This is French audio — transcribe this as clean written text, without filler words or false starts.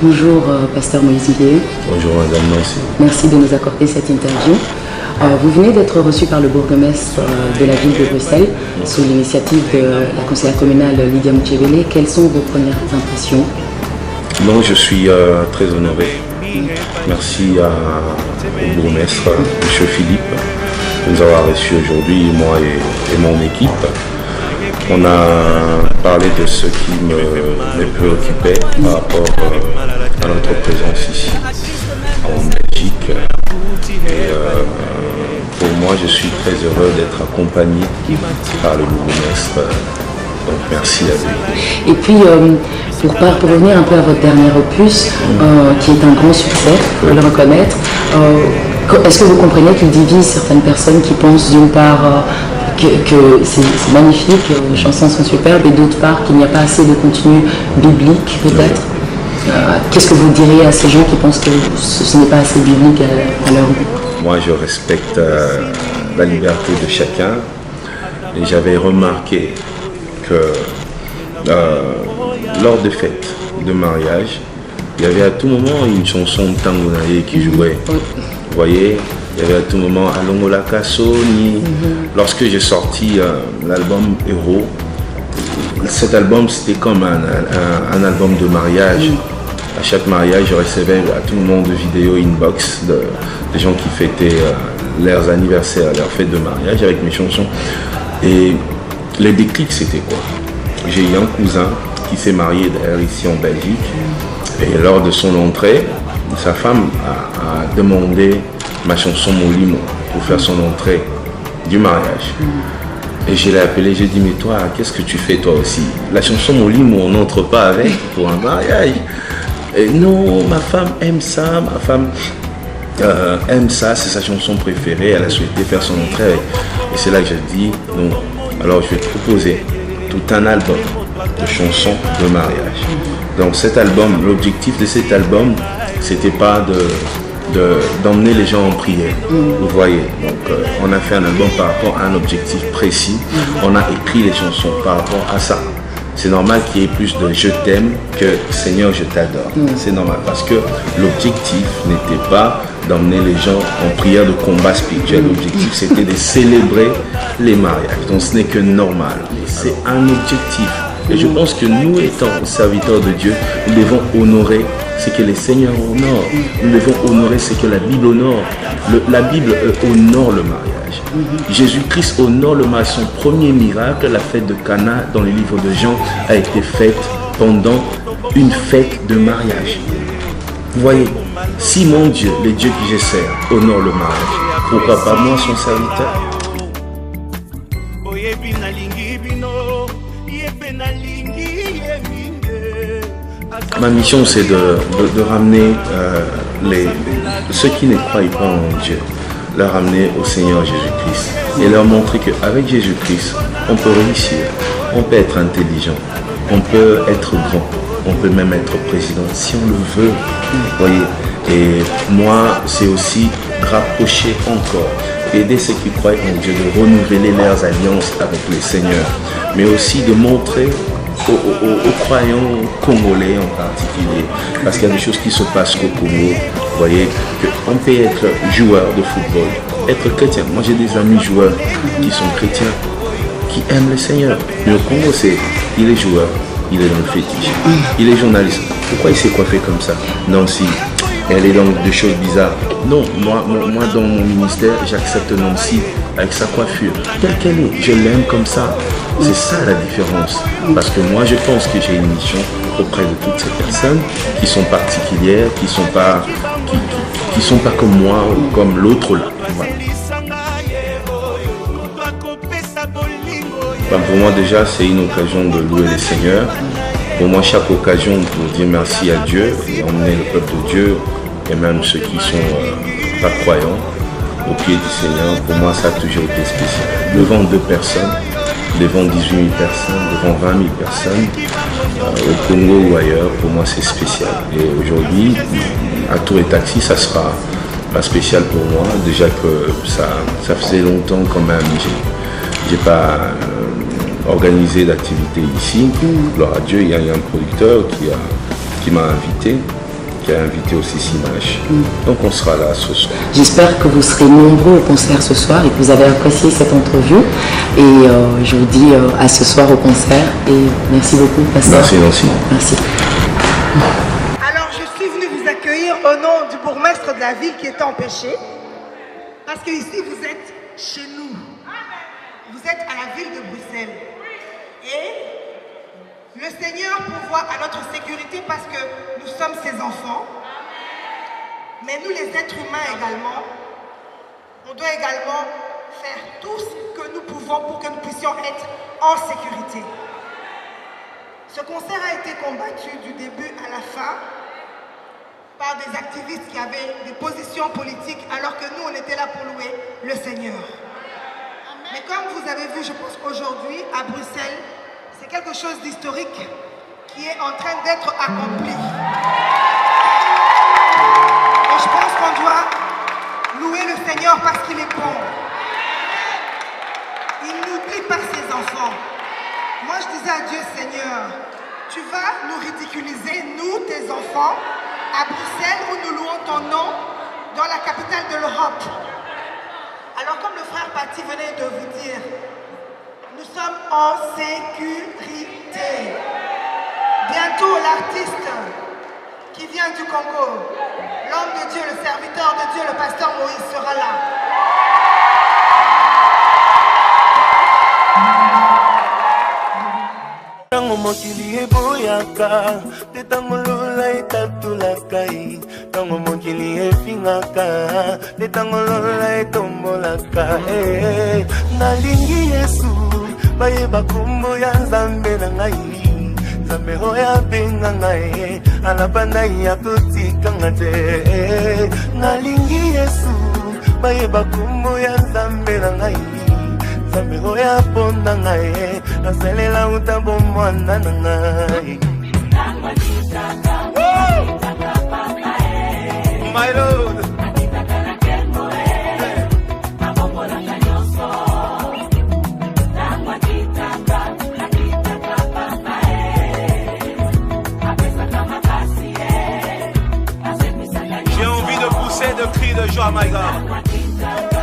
Bonjour, pasteur Moïse Guillet. Bonjour, madame Nancy. Merci de nous accorder cette interview. Vous venez d'être reçu par le bourgmestre de la ville de Bruxelles sous l'initiative de la conseillère communale Lydia Muchevele. Quelles sont vos premières impressions? Non, je suis très honoré. Merci au bourgmestre, M. Philippe, de nous avoir reçus aujourd'hui, moi et mon équipe. On a parlé de ce qui me préoccupait par rapport à notre présence ici en Belgique. Et pour moi, je suis très heureux d'être accompagné par le bourgmestre. Donc merci à lui. Et puis, pour revenir un peu à votre dernier opus, qui est un grand succès, il faut le reconnaître, est-ce que vous comprenez qu'il divise certaines personnes qui pensent d'une part que c'est magnifique, les chansons sont superbes, et d'autre part qu'il n'y a pas assez de contenu biblique peut-être? Qu'est-ce que vous diriez à ces gens qui pensent que ce n'est pas assez biblique à leur goût? Moi, je respecte la liberté de chacun, et j'avais remarqué que lors des fêtes de mariage, il y avait à tout moment une chanson de Tangonaye qui jouait. Vous voyez, il y avait à tout moment Alongola Kassoni. Lorsque j'ai sorti l'album Héros, cet album c'était comme un album de mariage. À chaque mariage, je recevais à tout moment de vidéos inbox de gens qui fêtaient leurs anniversaires, leurs fêtes de mariage avec mes chansons. Et les déclics, c'était quoi? J'ai eu un cousin qui s'est marié d'ailleurs ici en Belgique. Et lors de son entrée, sa femme a demandé ma chanson Molimo pour faire son entrée du mariage. Et je l'ai appelé, j'ai dit, mais toi, qu'est-ce que tu fais toi aussi? La chanson Molimo, on n'entre pas avec pour un mariage. Et non, ma femme aime ça, ma femme aime ça, c'est sa chanson préférée, elle a souhaité faire son entrée avec. Et c'est là que j'ai dit, non, alors je vais te proposer tout un album de chansons de mariage. Donc cet album, l'objectif de cet album, c'était pas d'emmener les gens en prière. Vous voyez, donc on a fait un album par rapport à un objectif précis. On a écrit les chansons par rapport à ça. C'est normal qu'il y ait plus de je t'aime que Seigneur je t'adore. C'est normal parce que l'objectif n'était pas d'emmener les gens en prière de combat spirituel. L'objectif c'était de célébrer les mariages. Donc ce n'est que normal. C'est un objectif. Et je pense que nous, étant serviteurs de Dieu, nous devons honorer ce que les seigneurs honorent. Nous devons honorer ce que la Bible honore. La Bible honore le mariage. Jésus-Christ honore le mariage. Son premier miracle, la fête de Cana, dans le livre de Jean, a été faite pendant une fête de mariage. Vous voyez, si mon Dieu, le Dieu que je sers, honore le mariage, pourquoi pas moi, son serviteur? Ma mission, c'est de ramener ceux qui ne croient pas en Dieu, leur ramener au Seigneur Jésus-Christ et leur montrer qu'avec Jésus-Christ, on peut réussir, on peut être intelligent, on peut être grand, on peut même être président si on le veut. Vous voyez, et moi, c'est aussi rapprocher encore, aider ceux qui croient en Dieu, de renouveler leurs alliances avec le Seigneur, mais aussi de montrer aux croyants congolais en particulier, parce qu'il y a des choses qui se passent au Congo. Vous voyez qu'on peut être joueur de football, être chrétien. Moi j'ai des amis joueurs qui sont chrétiens, qui aiment le Seigneur. Mais au Congo, il est joueur, il est dans le fétiche, il est journaliste. Pourquoi il s'est coiffé comme ça? Non, si elle est dans des choses bizarres. Non, moi dans mon ministère, j'accepte Nancy avec sa coiffure, telle qu'elle est. Je l'aime comme ça. C'est ça la différence. Parce que moi, je pense que j'ai une mission auprès de toutes ces personnes qui sont particulières, qui sont pas comme moi ou comme l'autre là. Voilà. Pour moi, déjà, c'est une occasion de louer le Seigneur. Pour moi, chaque occasion pour dire merci à Dieu et emmener le peuple de Dieu et même ceux qui sont pas croyants au pied du Seigneur, pour moi, ça a toujours été spécial. Devant 2 personnes, devant 18 000 personnes, devant 20 000 personnes, au Congo ou ailleurs, pour moi, c'est spécial. Et aujourd'hui, à Tour et Taxi, ça sera pas spécial pour moi. Déjà que ça faisait longtemps quand même, j'ai pas organisé d'activité ici. Gloire à Dieu, il y a un producteur qui m'a invité. qui a invité aussi Simash. Donc on sera là ce soir. J'espère que vous serez nombreux au concert ce soir et que vous avez apprécié cette entrevue. Et je vous dis à ce soir au concert. Et merci beaucoup, Pasteur. Merci, Nancy. Merci. Alors je suis venue vous accueillir au nom du bourgmestre de la ville qui est empêché. Parce que ici vous êtes chez nous. Vous êtes à la ville de Bruxelles. Et le Seigneur pourvoit à notre sécurité parce que nous sommes ses enfants. Mais nous les êtres humains également, on doit également faire tout ce que nous pouvons pour que nous puissions être en sécurité. Ce concert a été combattu du début à la fin par des activistes qui avaient des positions politiques alors que nous on était là pour louer le Seigneur. Mais comme vous avez vu, je pense qu'aujourd'hui à Bruxelles, c'est quelque chose d'historique qui est en train d'être accompli. Et je pense qu'on doit louer le Seigneur parce qu'il est bon. Il n'oublie pas ses enfants. Moi je disais à Dieu, Seigneur, tu vas nous ridiculiser, nous, tes enfants, à Bruxelles où nous louons ton nom, dans la capitale de l'Europe. Alors comme le frère Paty venait de vous dire, nous sommes en sécurité. Bientôt l'artiste qui vient du Congo, l'homme de Dieu, le serviteur de Dieu, le pasteur Moïse sera là. Tango mokili eboyaka, te tango lola etatulaka, tango mokili efingaka, te tango lola etombolaka. Nalingi Yesu, bayeba kombo ya Nzambe na ngai, Nzambe oyo abenga ngai, alabanda ya kotikanga te. Nalingi Yesu, bayeba kombo ya Nzambe na ngai, Nzambe oyo aponda ngai, nasalela utambo mwana na ngai. My Lord. J'ai envie de pousser de cris de joie, my God.